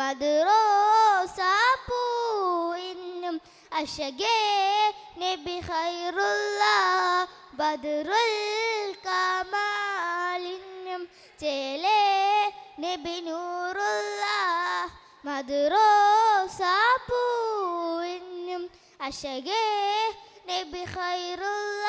മദ്റോസാപ്പൂവിനും അശകേ നബി ഖൈറുള്ള ബദറുൽ കമാലിനും ചേലേ നബി നൂറുള്ള മദ്റോസാപ്പൂവിനും അശകേ നബി ഖൈറുള്ള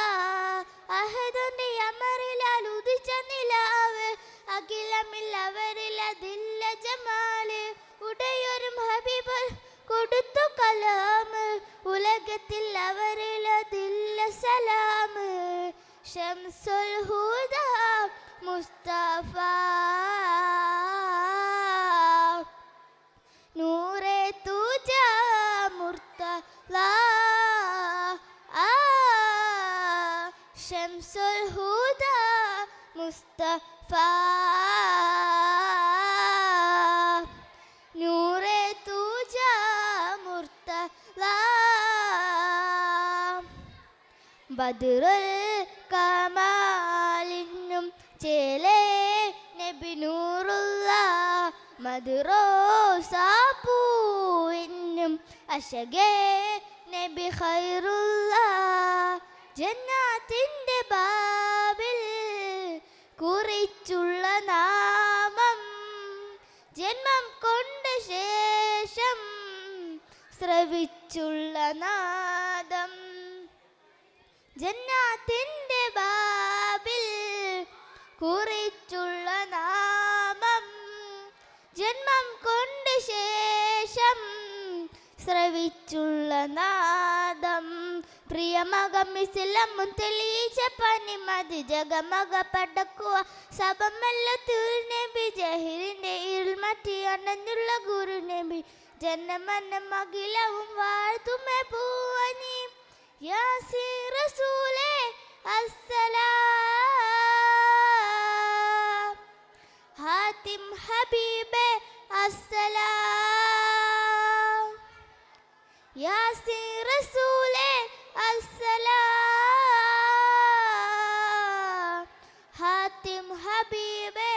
അഹദുന്റെ അമറിലാൽ ഉദിച്ച നിലാവ് അഖിലമില്ലവരിലതില്ല ജമാല് ഉടയൊരും ഹബീബ് കൊടുത്തു കലാമ് ഉലകത്തിൽ അവരിലതില്ല സലാമ് ശംസുൽ ഹുദ മുസ്തഫ നൂറെ തുജ മുർത്തള ശംസുൽ ഹുദ മുസ്തഫ നൂറെ തുജ മുർത്തള ബദറുൽ കമാലിനും ചേലേ നബി നൂറുള്ള മദ്റോസാപ്പൂവിനും അശകേ നബി ഖൈറുള്ള ജന്നാത്തിന്റെ ബാബിൽ കുറിച്ചുള്ള നാമം ജന്മം കൊണ്ട ശേഷം ശ്രവിച്ചുള്ള നാദം ജന്നാത്തിന്റെ ബാബിൽ കുറിച്ചുള്ള നാമം ജന്മം കൊണ്ട ശേഷം ശ്രവിച്ചുള്ള നാദം പ്രിയമകം ഇസ്ലാമും തെളിയിച്ച പനിമതി ജഗമക പടക്കുക സഭമല്ല തിരുനബി ജഹിറിന്റെ ഇരുൾമറ്റി അണഞ്ഞുള്ള ഗുരു നബി ജന്മനം അഖിലവും വാഴ്ത്തുമേ പൂവനി യാസീൻ റസൂലേ അസ്സലാം ഹാത്തിം ഹബീബേ അസ്സലാം യാസീൻ റസൂലേ അസ്സലാം ഹാത്തിം ഹബീബേ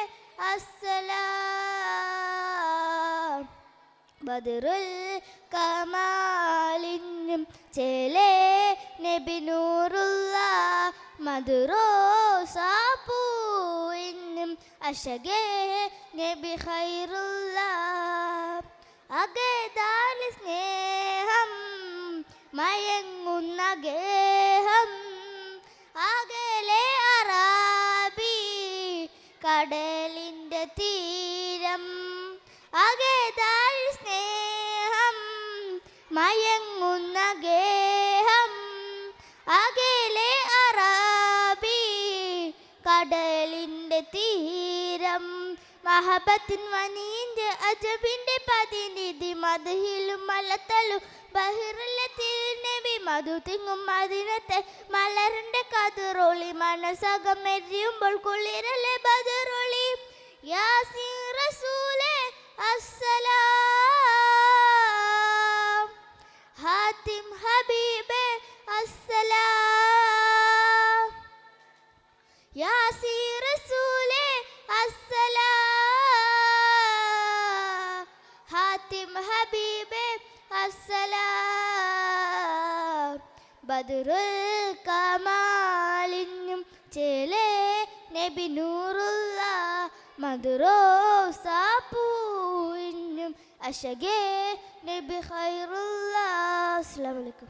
അസ്സലാം ബദറുൽ കമാലിനും ചേലേ നബി നൂറുള്ള മദ്റോസാപ്പൂവിനും അശകേ നബി ഖൈറുള്ള അകേദാലി സ്നേഹം മയങ്ങുന്ന ഗേഹം അകലെ അറാബി കടലിൻ്റെ തീരം അകേദാൽ സ്നേഹം മയങ്ങുന്ന ഗേഹം അകലെ അറാബി കടലിൻ്റെ തീരം മഹബത്തിൻ വനീൻ്റെ അജബിൻ്റെ പ്രതിനിധി മദ്ഹിലും മലത്തലും ബഹിറിലെ തിരുനബി മധു തിങ്ങും മദിനത്തെ മലറിൻ്റെ കതിറൊളി മനസ്സകമെരിയുമ്പോൾ കുളിരലെ ബദറൊളി യാസീൻ റസൂലേ അസ്സലാം ഹാത്തിം ഹബീബേ അസ്സലാം യാസീൻ റസൂലേ അസ്സലാം ഹാത്തിം ഹബീബേ അസ്സലാം ബദറുൽ കമാലിനും ചേലേ നബി നൂറുള്ള മദ്റോസാപ്പൂവിനും അശകേ നബി ഖൈറുള്ള. അസ്സലാമു അലൈക്കും.